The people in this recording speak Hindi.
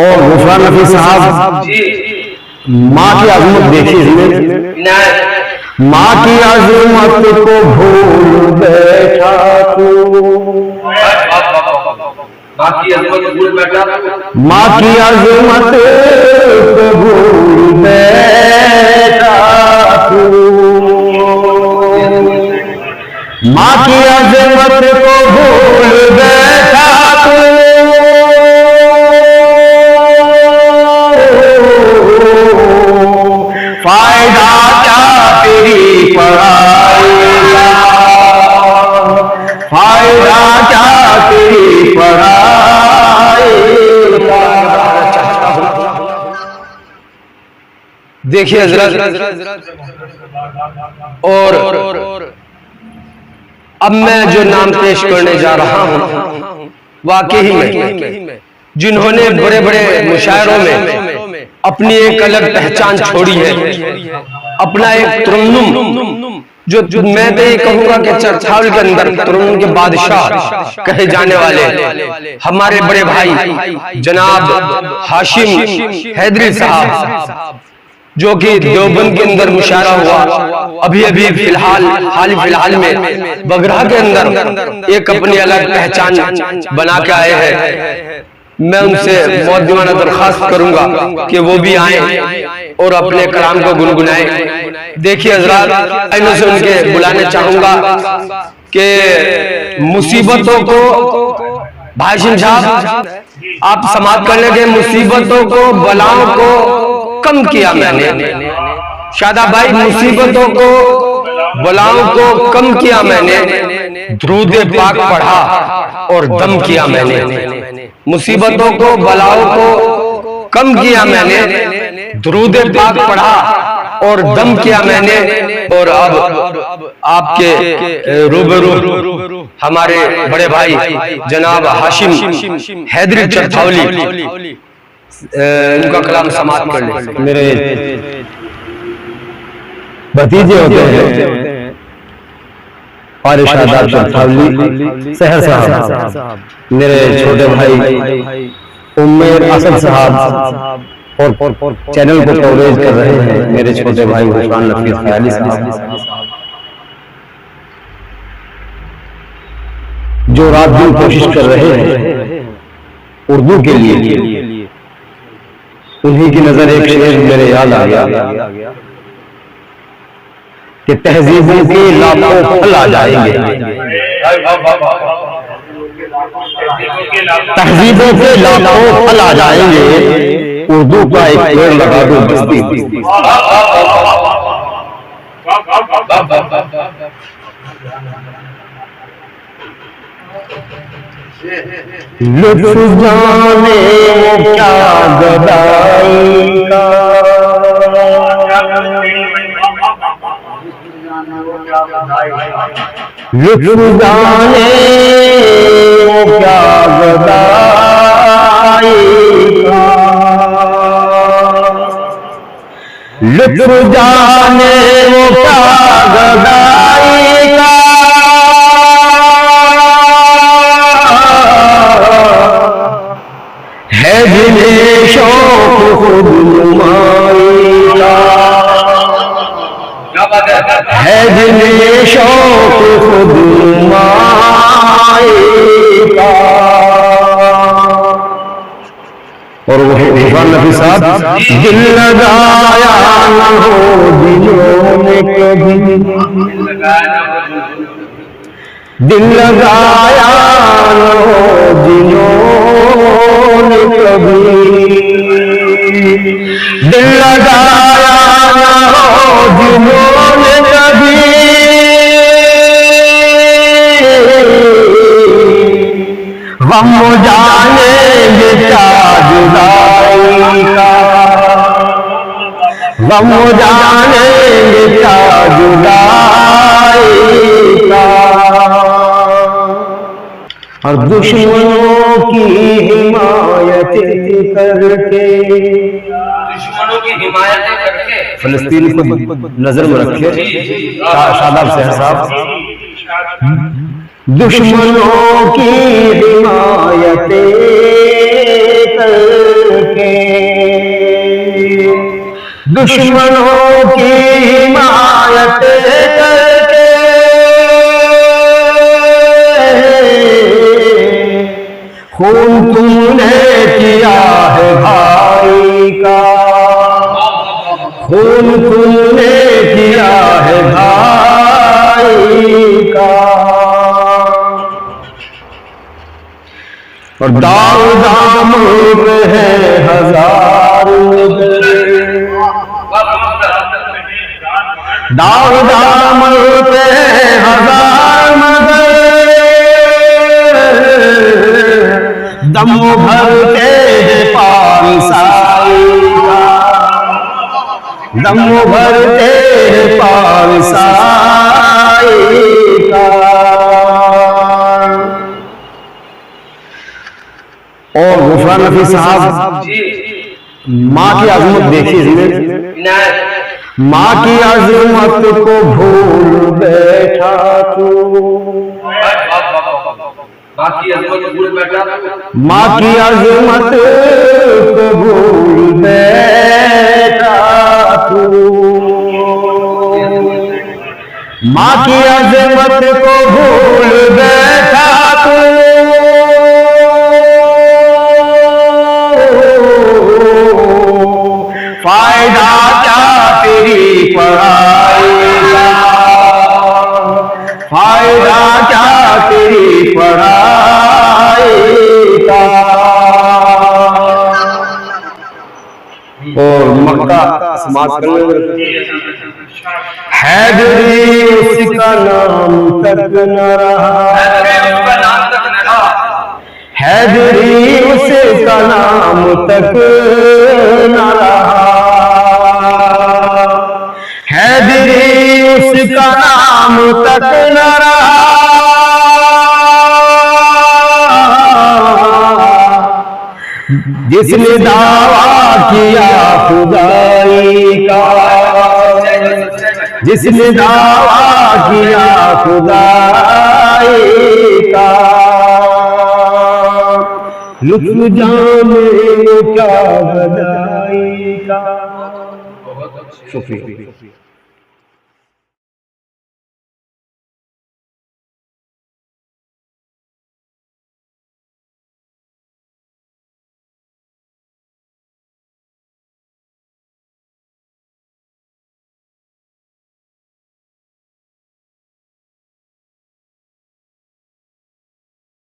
और गुफरान नफी साहब माँ की अजमत देखी, माँ की अजमत को भूल बैठा तू, माँ की अजमत भूल बैठा, माँ की अजमत को भूल बैठा तू, माँ की अजमत को भूल बैठा तू, फायदा क्या तेरी पढ़ाई का, फायदा क्या तेरी पढ़ाई का। देखिए हजरत, और अब मैं जो नाम पेश करने जा रहा हूं, वाकई में जिन्होंने बड़े बड़े मुशायरों में अपनी एक अलग पहचान छोड़ी है, अपना एक तरन्नुम, जो मैं तो ये कहूंगा कि चरछावल के अंदर तरन्नुम के बादशाह कहे जाने वाले हमारे बड़े भाई जनाब हाशिम हैदरी साहब, जो कि देवबंद के अंदर मुशायरा हुआ, अभी अभी फिलहाल में बगरा के अंदर एक अपनी अलग पहचान बना के आए हैं। मैं उनसे बहुत दीवाना दरखास्त करूंगा कि वो भी आए और अपने कलाम को गुनगुनाए। देखिए हजरात, मैं से उनके बुलाने चाहूंगा कि मुसीबतों को, भाषण साहब आप समाप्त करने के, मुसीबतों को बलाओं को कम किया मैंने, शादा भाई मुसीबतों को बलाओं को कम किया मैंने, दुरूद पाक पढ़ा और दम किया मैंने, मुसीबतों को बलाओं को कम किया मैंने, दुरूद पाक पढ़ा और दम किया मैंने। और अब आपके रूबरू हमारे बड़े भाई जनाब हाशिम हैदरी चरछावली, उनका कलाम समाप्त कर ले। मेरे भतीजे होते हैं और शादाब चरछावली सहर साहब, मेरे छोटे भाई उम्मेर असद साहब, और चैनल को कवरेज कर रहे हैं मेरे छोटे भाई गुफरान नफी ख्याली साहब, जो रात दिन कोशिश कर रहे हैं उर्दू के लिए। उन्हीं की नजर एक शेर मेरे याद आ गया कि तहजीबों के लाखों फल आ जाएंगे, तहजीबों के लाखों फल आ जाएंगे, उर्दू का एक पेड़ लगा दो बस्ती। लुत्फ जाने वो क्या गदाई का, लुत्फ जाने वो क्या गदाई का, लुत्फ जाने वो क्या गदाई का, है दिले शौक खुद नुमाई का, है दिले शौक खुद नुमाई का। और वो गुफरान नफी साहब, दिल लगाया न हो दिलों ने कभी, दिल लगाया न हो दिलों ने कभी, दिल लगाया न हो दिलों ने कभी, गम जानेंगे क्या जुदाई का, गम जानेंगे क्या जुदाई का। और दुश्मनों की हिमायत करके, दुश्मनों की हिमायत करके फलस्तीन को नजर में रखे शादाब सहर साहब, दुश्मनों की हिमायत करके दुश्मनों की हिमायत करके खून तुमने किया है भाई का, खून तुमने किया है भाई का। और दाव दामन पे है हजार दाव दामन पे हजार मगर दम भरते हैं पारसाई का, दम भरते हैं पारसाई का। और गुफरान नफी साहब माँ की अजमत देखिए, माँ की अजमत को भूल बैठा तू, माँ की अजमत को भूल बैठा तू, माँ की अजमत को भूल बैठा तू। फायदा क्या तेरी पढ़ाई का, फायदा क्या तेरी पढ़ाई का। और मक्का समाज हैदरी उसका नाम तक न रहा, हैदरी उसका नाम तक न रहा, हैदरी उसका नाम तक न रहा। जिसने दावा किया खुदाई का, जिसने दावा किया खुदाई का। लुत्फ जाने क्या बधाई का। शुक्रिया।